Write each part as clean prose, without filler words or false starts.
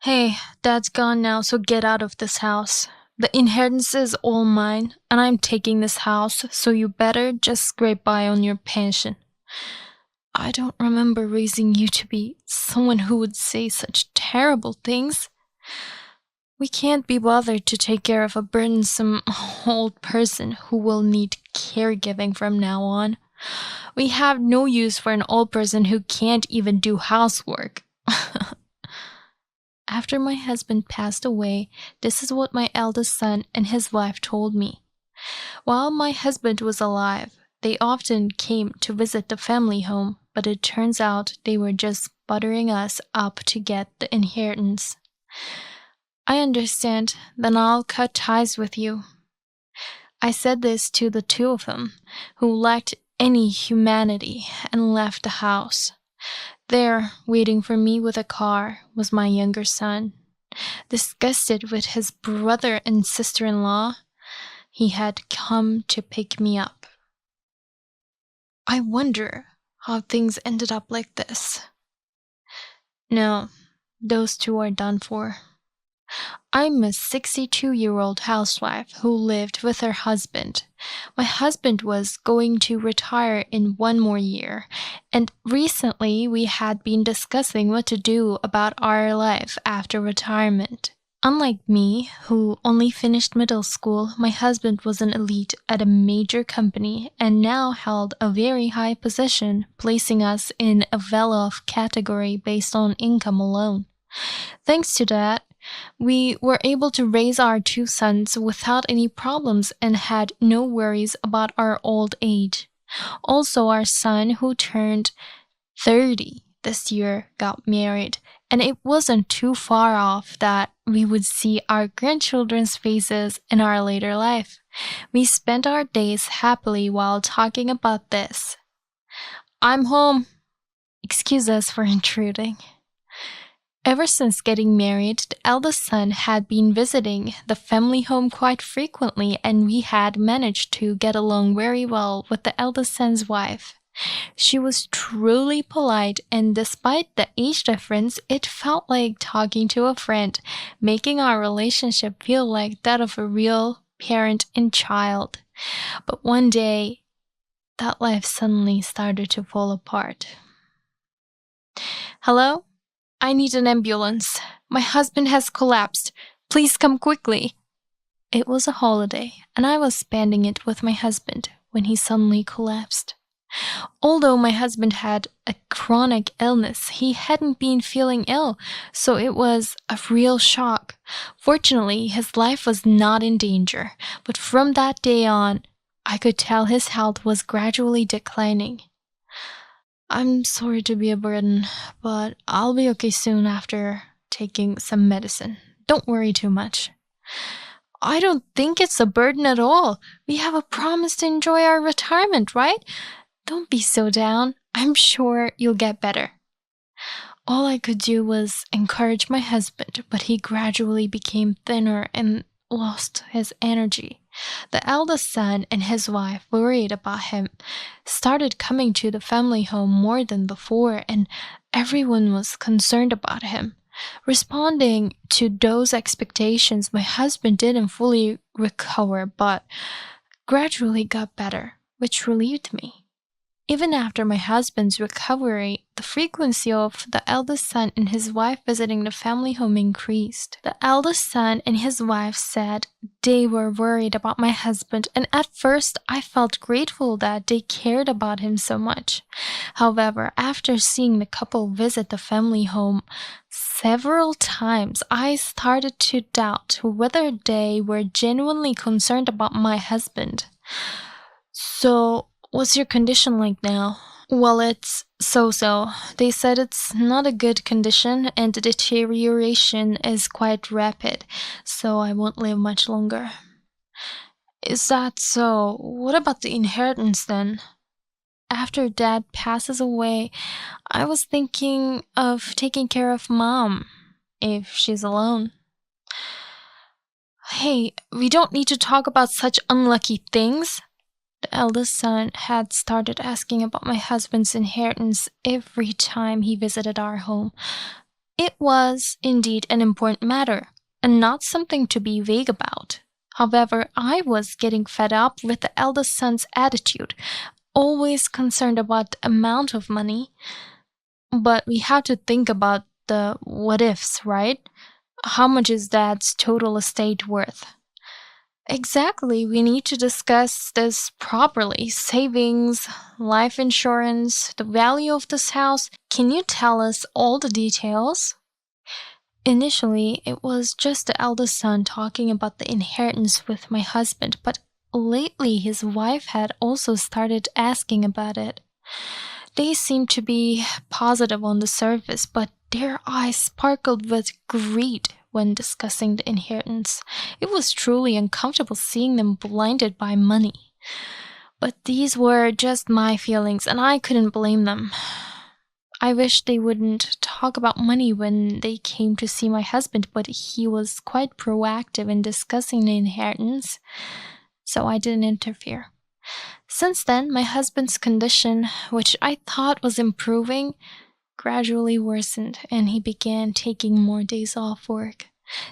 Hey, Dad's gone now, so get out of this house. The inheritance is all mine, and I'm taking this house, so you better just scrape by on your pension. I don't remember raising you to be someone who would say such terrible things. We can't be bothered to take care of a burdensome old person who will need caregiving from now on. We have no use for an old person who can't even do housework. After my husband passed away, this is what my eldest son and his wife told me. While my husband was alive, they often came to visit the family home, but it turns out they were just buttering us up to get the inheritance. I understand, then I'll cut ties with you. I said this to the two of them, who lacked any humanity, and left the house. There, waiting for me with a car, was my younger son. Disgusted with his brother and sister-in-law, he had come to pick me up. I wonder how things ended up like this. No, those two are done for. I'm a 62-year-old housewife who lived with her husband. My husband was going to retire in one more year, and recently we had been discussing what to do about our life after retirement. Unlike me, who only finished middle school, my husband was an elite at a major company and now held a very high position, placing us in a well-off category based on income alone. Thanks to that, we were able to raise our two sons without any problems and had no worries about our old age. Also, our son, who turned 30 this year, got married, and it wasn't too far off that we would see our grandchildren's faces in our later life. We spent our days happily while talking about this. I'm home. Excuse us for intruding. Ever since getting married, the eldest son had been visiting the family home quite frequently, and we had managed to get along very well with the eldest son's wife. She was truly polite, and despite the age difference, it felt like talking to a friend, making our relationship feel like that of a real parent and child. But one day, that life suddenly started to fall apart. Hello? I need an ambulance. My husband has collapsed. Please come quickly. It was a holiday, and I was spending it with my husband when he suddenly collapsed. Although my husband had a chronic illness, he hadn't been feeling ill, so it was a real shock. Fortunately, his life was not in danger, but from that day on, I could tell his health was gradually declining. I'm sorry to be a burden, but I'll be okay soon after taking some medicine. Don't worry too much. I don't think it's a burden at all. We have a promise to enjoy our retirement, right? Don't be so down. I'm sure you'll get better. All I could do was encourage my husband, but he gradually became thinner and lost his energy. The eldest son and his wife, worried about him, started coming to the family home more than before, and everyone was concerned about him. Responding to those expectations, my husband didn't fully recover, but gradually got better, which relieved me. Even after my husband's recovery, the frequency of the eldest son and his wife visiting the family home increased. The eldest son and his wife said they were worried about my husband, and at first I felt grateful that they cared about him so much. However, after seeing the couple visit the family home several times, I started to doubt whether they were genuinely concerned about my husband. So, what's your condition like now? Well, it's so-so. They said it's not a good condition and the deterioration is quite rapid, so I won't live much longer. Is that so? What about the inheritance then? After Dad passes away, I was thinking of taking care of Mom, if she's alone. Hey, we don't need to talk about such unlucky things. The eldest son had started asking about my husband's inheritance every time he visited our home. It was indeed an important matter, and not something to be vague about. However, I was getting fed up with the eldest son's attitude, always concerned about the amount of money. But we have to think about the what ifs, right? How much is Dad's total estate worth? Exactly, we need to discuss this properly. Savings, life insurance, the value of this house. Can you tell us all the details? Initially, it was just the eldest son talking about the inheritance with my husband, but lately his wife had also started asking about it. They seemed to be positive on the surface, but their eyes sparkled with greed when discussing the inheritance. It was truly uncomfortable seeing them blinded by money. But these were just my feelings, and I couldn't blame them. I wish they wouldn't talk about money when they came to see my husband, but he was quite proactive in discussing the inheritance, so I didn't interfere. Since then, my husband's condition, which I thought was improving, gradually worsened, and he began taking more days off work.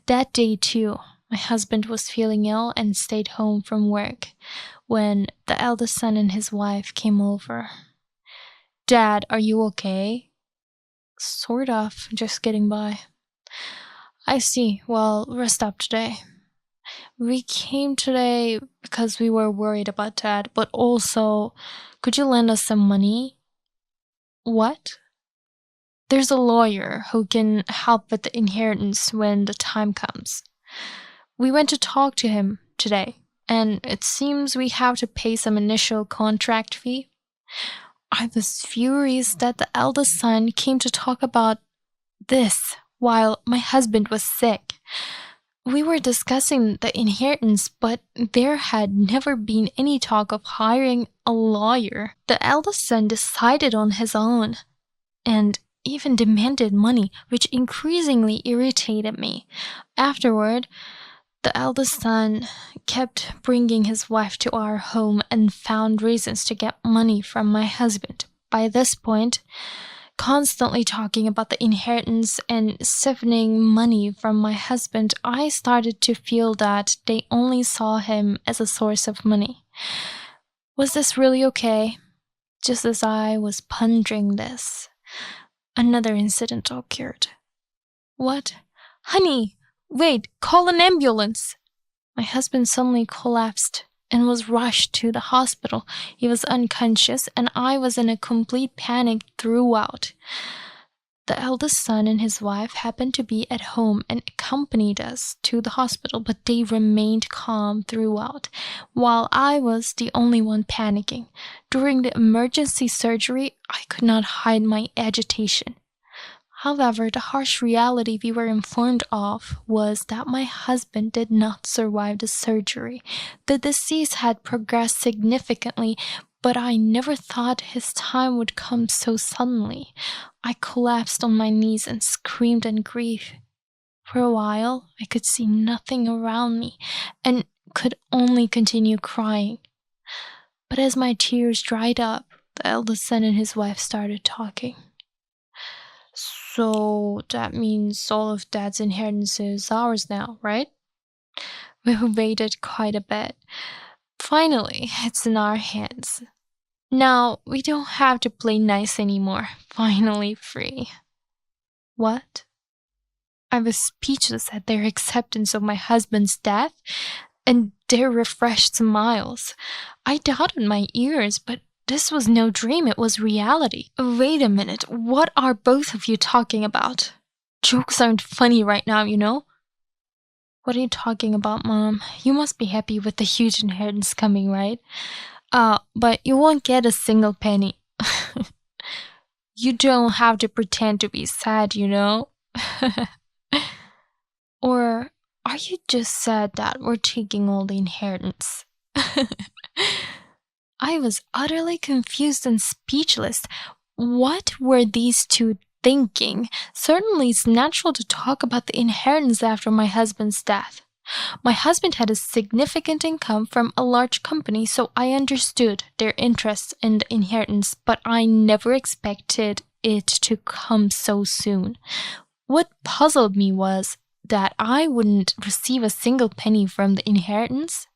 That day, too, my husband was feeling ill and stayed home from work when the eldest son and his wife came over. Dad, are you okay? Sort of, just getting by. I see. Well, rest up today. We came today because we were worried about Dad, but also, could you lend us some money? What? There's a lawyer who can help with the inheritance when the time comes. We went to talk to him today, and it seems we have to pay some initial contract fee. I was furious that the eldest son came to talk about this while my husband was sick. We were discussing the inheritance, but there had never been any talk of hiring a lawyer. The eldest son decided on his own and even demanded money, which increasingly irritated me. Afterward, the eldest son kept bringing his wife to our home and found reasons to get money from my husband. By this point, constantly talking about the inheritance and siphoning money from my husband, I started to feel that they only saw him as a source of money. Was this really okay? Just as I was pondering this, another incident occurred. What? Honey, wait, call an ambulance! My husband suddenly collapsed and was rushed to the hospital. He was unconscious, and I was in a complete panic throughout. The eldest son and his wife happened to be at home and accompanied us to the hospital, but they remained calm throughout, while I was the only one panicking. During the emergency surgery, I could not hide my agitation. However, the harsh reality we were informed of was that my husband did not survive the surgery. The disease had progressed significantly, but I never thought his time would come so suddenly. I collapsed on my knees and screamed in grief. For a while, I could see nothing around me and could only continue crying. But as my tears dried up, the eldest son and his wife started talking. So that means all of Dad's inheritance is ours now, right? We waited quite a bit. Finally, it's in our hands. Now, we don't have to play nice anymore. Finally free. What? I was speechless at their acceptance of my husband's death and their refreshed smiles. I doubted my ears, but this was no dream, it was reality. Wait a minute, what are both of you talking about? Jokes aren't funny right now, you know? What are you talking about, Mom? You must be happy with the huge inheritance coming, right? But you won't get a single penny. You don't have to pretend to be sad, you know? Or are you just sad that we're taking all the inheritance? I was utterly confused and speechless. What were these two thinking? Certainly it's natural to talk about the inheritance after my husband's death. My husband had a significant income from a large company, so I understood their interest in the inheritance, but I never expected it to come so soon. What puzzled me was that I wouldn't receive a single penny from the inheritance.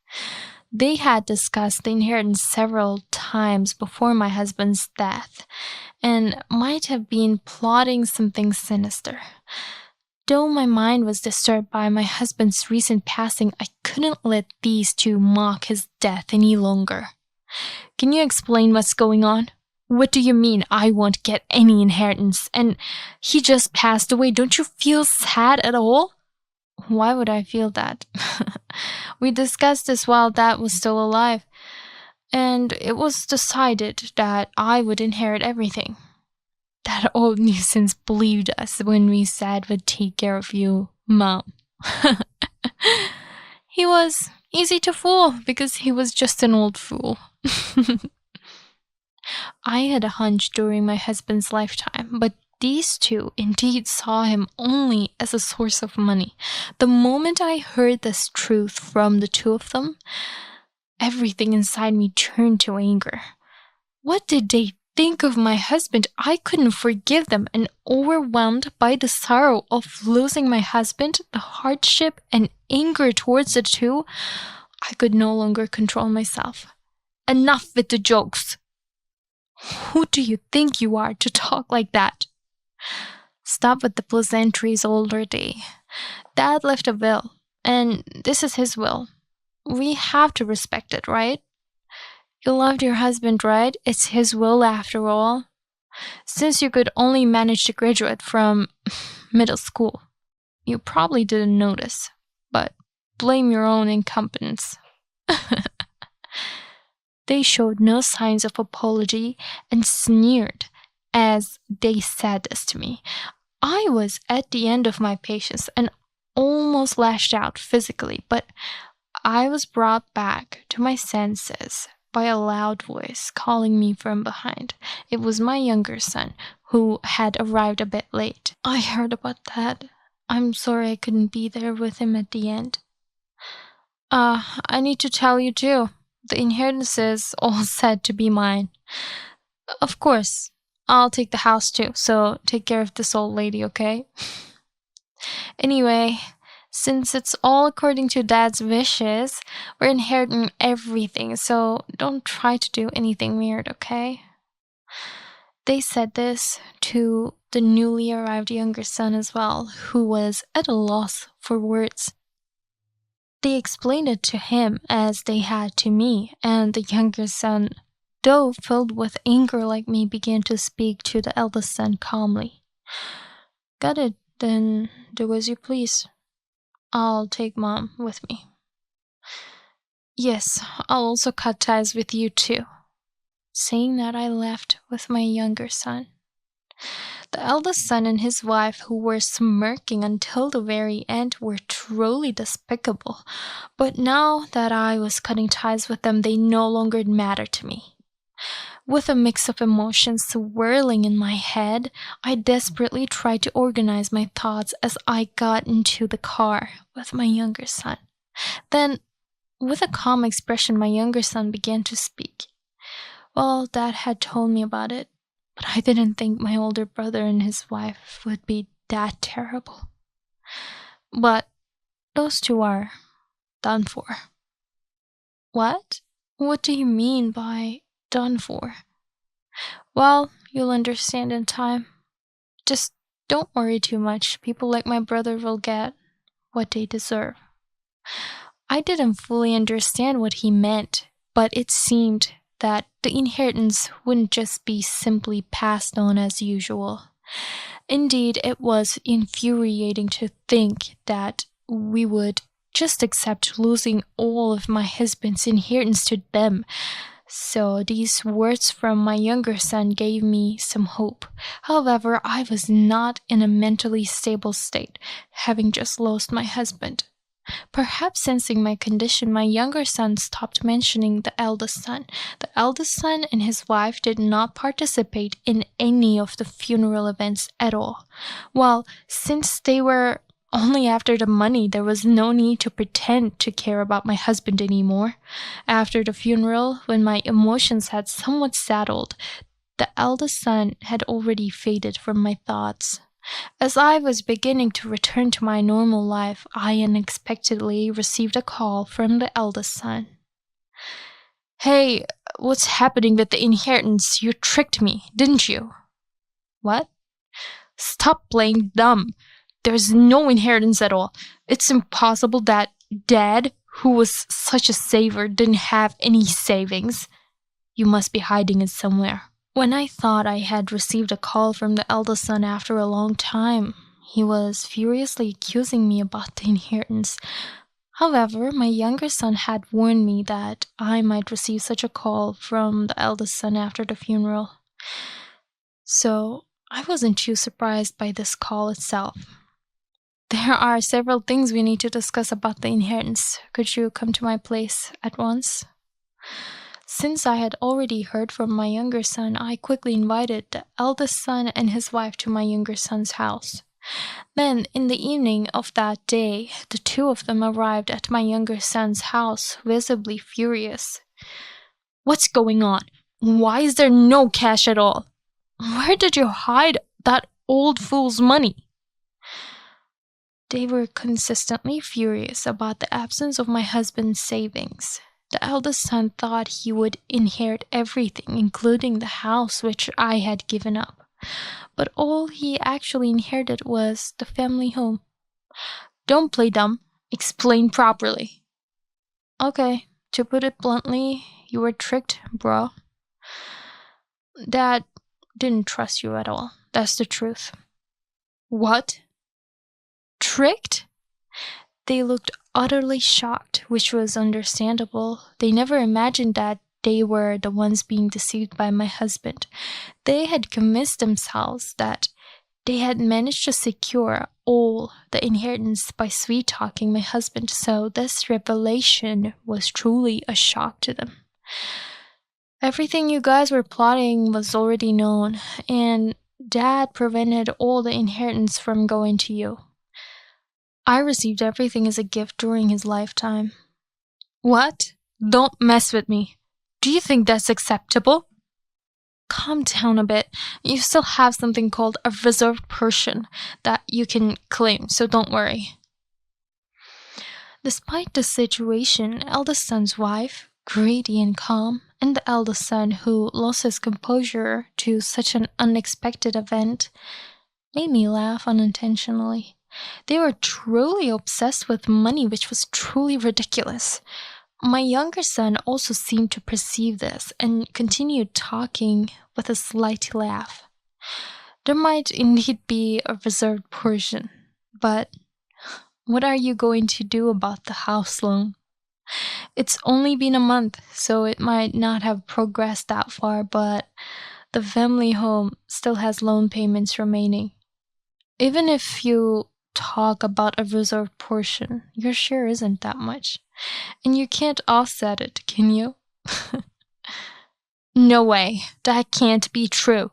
They had discussed the inheritance several times before my husband's death, and might have been plotting something sinister. Though my mind was disturbed by my husband's recent passing, I couldn't let these two mock his death any longer. Can you explain what's going on? What do you mean I won't get any inheritance? And he just passed away. Don't you feel sad at all? Why would I feel that? We discussed this while Dad was still alive, and it was decided that I would inherit everything. That old nuisance believed us when we said we'd take care of you, Mom. He was easy to fool because he was just an old fool. I had a hunch during my husband's lifetime, but these two indeed saw him only as a source of money. The moment I heard this truth from the two of them, everything inside me turned to anger. What did they think of my husband? I couldn't forgive them, and overwhelmed by the sorrow of losing my husband, the hardship and anger towards the two, I could no longer control myself. Enough with the jokes. Who do you think you are to talk like that? Stop with the pleasantries, older day. Dad left a will, and this is his will. We have to respect it, right? You loved your husband, right? It's his will after all. Since you could only manage to graduate from middle school, you probably didn't notice, but blame your own incompetence. They showed no signs of apology and sneered as they said this to me. I was at the end of my patience and almost lashed out physically, but I was brought back to my senses by a loud voice calling me from behind. It was my younger son, who had arrived a bit late. I heard about that. I'm sorry I couldn't be there with him at the end. I need to tell you too. The inheritance is all said to be mine. Of course, I'll take the house too, so take care of this old lady, okay? Anyway, since it's all according to Dad's wishes, we're inheriting everything, so don't try to do anything weird, okay? They said this to the newly arrived younger son as well, who was at a loss for words. They explained it to him as they had to me, and the younger son, though filled with anger like me, began to speak to the eldest son calmly. Got it, then do as you please. I'll take Mom with me. Yes, I'll also cut ties with you too. Saying that, I left with my younger son. The eldest son and his wife, who were smirking until the very end, were truly despicable. But now that I was cutting ties with them, they no longer mattered to me. With a mix of emotions swirling in my head, I desperately tried to organize my thoughts as I got into the car with my younger son. Then, with a calm expression, my younger son began to speak. Well, Dad had told me about it, but I didn't think my older brother and his wife would be that terrible. But those two are done for. What? What do you mean by done for? Well, you'll understand in time. Just don't worry too much. People like my brother will get what they deserve. I didn't fully understand what he meant, but it seemed that the inheritance wouldn't just be simply passed on as usual. Indeed, it was infuriating to think that we would just accept losing all of my husband's inheritance to them. So these words from my younger son gave me some hope. However, I was not in a mentally stable state, having just lost my husband. Perhaps sensing my condition, my younger son stopped mentioning the eldest son. The eldest son and his wife did not participate in any of the funeral events at all. Well, since they were only after the money, there was no need to pretend to care about my husband anymore. After the funeral, when my emotions had somewhat settled, the eldest son had already faded from my thoughts. As I was beginning to return to my normal life, I unexpectedly received a call from the eldest son. "Hey, what's happening with the inheritance? You tricked me, didn't you?" "What?" "Stop playing dumb. There's no inheritance at all. It's impossible that Dad, who was such a saver, didn't have any savings. You must be hiding it somewhere." When I thought I had received a call from the eldest son after a long time, he was furiously accusing me about the inheritance. However, my younger son had warned me that I might receive such a call from the eldest son after the funeral. So I wasn't too surprised by this call itself. "There are several things we need to discuss about the inheritance. Could you come to my place at once?" Since I had already heard from my younger son, I quickly invited the eldest son and his wife to my younger son's house. Then, in the evening of that day, the two of them arrived at my younger son's house, visibly furious. "What's going on? Why is there no cash at all? Where did you hide that old fool's money?" They were consistently furious about the absence of my husband's savings. The eldest son thought he would inherit everything, including the house which I had given up. But all he actually inherited was the family home. "Don't play dumb. Explain properly." "Okay, to put it bluntly, you were tricked, bro. Dad didn't trust you at all. That's the truth." "What? Tricked?" They looked utterly shocked, which was understandable. They never imagined that they were the ones being deceived by my husband. They had convinced themselves that they had managed to secure all the inheritance by sweet-talking my husband, so this revelation was truly a shock to them. "Everything you guys were plotting was already known, and Dad prevented all the inheritance from going to you. I received everything as a gift during his lifetime." "What? Don't mess with me. Do you think that's acceptable?" "Calm down a bit. You still have something called a reserved portion that you can claim, so don't worry." Despite the situation, eldest son's wife, greedy and calm, and the eldest son, who lost his composure to such an unexpected event, made me laugh unintentionally. They were truly obsessed with money, which was truly ridiculous. My younger son also seemed to perceive this and continued talking with a slight laugh. "There might indeed be a reserved portion, but what are you going to do about the house loan? It's only been a month, so it might not have progressed that far, but the family home still has loan payments remaining. Even if you talk about a reserved portion, your share isn't that much, and you can't offset it, can you?" "No way, that can't be true."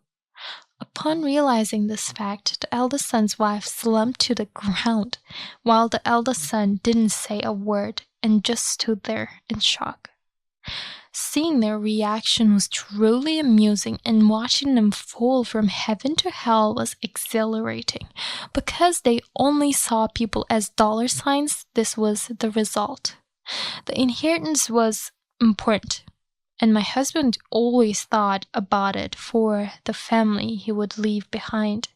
Upon realizing this fact, the eldest son's wife slumped to the ground, while the eldest son didn't say a word and just stood there in shock. Seeing their reaction was truly amusing, and watching them fall from heaven to hell was exhilarating. Because they only saw people as dollar signs, this was the result. The inheritance was important, and my husband always thought about it for the family he would leave behind.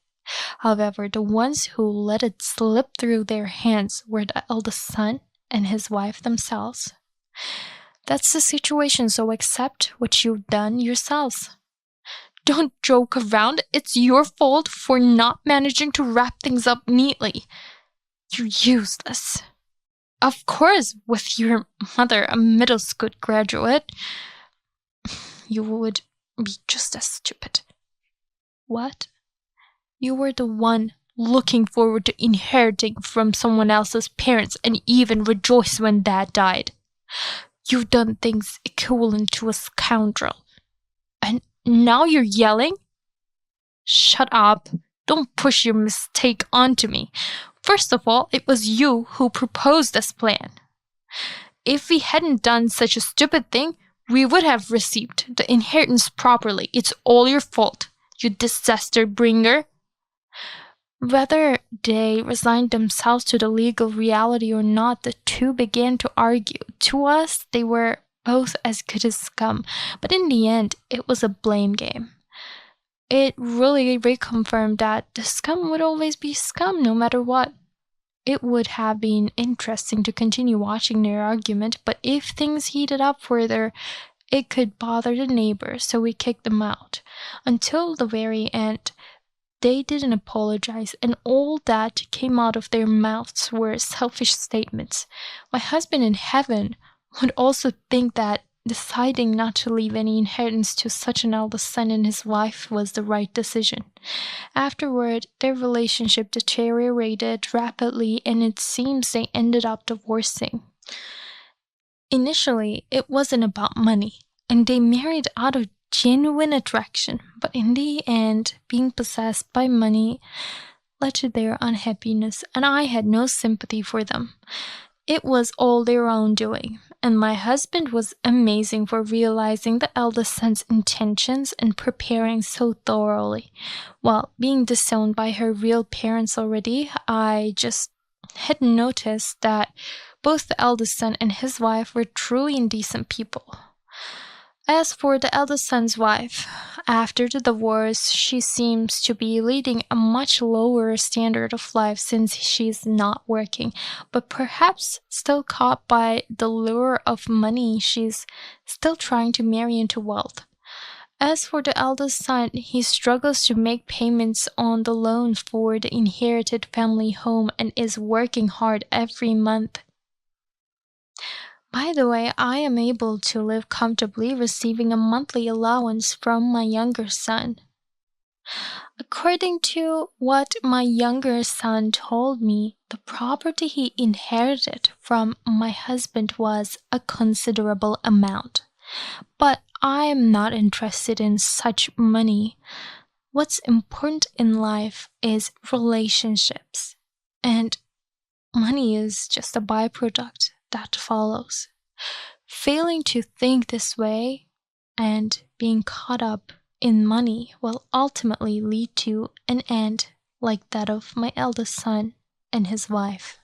However, the ones who let it slip through their hands were the eldest son and his wife themselves. That's the situation, so accept what you've done yourselves. Don't joke around. It's your fault for not managing to wrap things up neatly. You're useless. Of course, with your mother, a middle school graduate, you would be just as stupid. What? You were the one looking forward to inheriting from someone else's parents and even rejoiced when Dad died. You've done things equivalent to a scoundrel. And now you're yelling? Shut up. Don't push your mistake onto me. First of all, it was you who proposed this plan. If we hadn't done such a stupid thing, we would have received the inheritance properly. It's all your fault, you disaster bringer. Whether they resigned themselves to the legal reality or not, the two began to argue. To us, they were both as good as scum, but in the end, it was a blame game. It really reconfirmed that the scum would always be scum no matter what. It would have been interesting to continue watching their argument, but if things heated up further, it could bother the neighbors, so we kicked them out. Until the very end, they didn't apologize, and all that came out of their mouths were selfish statements. My husband in heaven would also think that deciding not to leave any inheritance to such an eldest son and his wife was the right decision. Afterward, their relationship deteriorated rapidly, and it seems they ended up divorcing. Initially, it wasn't about money, and they married out of genuine attraction, but in the end, being possessed by money led to their unhappiness, and I had no sympathy for them. It was all their own doing, and my husband was amazing for realizing the eldest son's intentions and preparing so thoroughly. While being disowned by her real parents already, I just hadn't noticed that both the eldest son and his wife were truly indecent people. As for the eldest son's wife, after the divorce, she seems to be leading a much lower standard of life since she's not working, but perhaps still caught by the lure of money, she's still trying to marry into wealth. As for the eldest son, he struggles to make payments on the loan for the inherited family home and is working hard every month. By the way, I am able to live comfortably, receiving a monthly allowance from my younger son. According to what my younger son told me, the property he inherited from my husband was a considerable amount. But I am not interested in such money. What's important in life is relationships, and money is just a byproduct that follows. Failing to think this way and being caught up in money will ultimately lead to an end like that of my eldest son and his wife.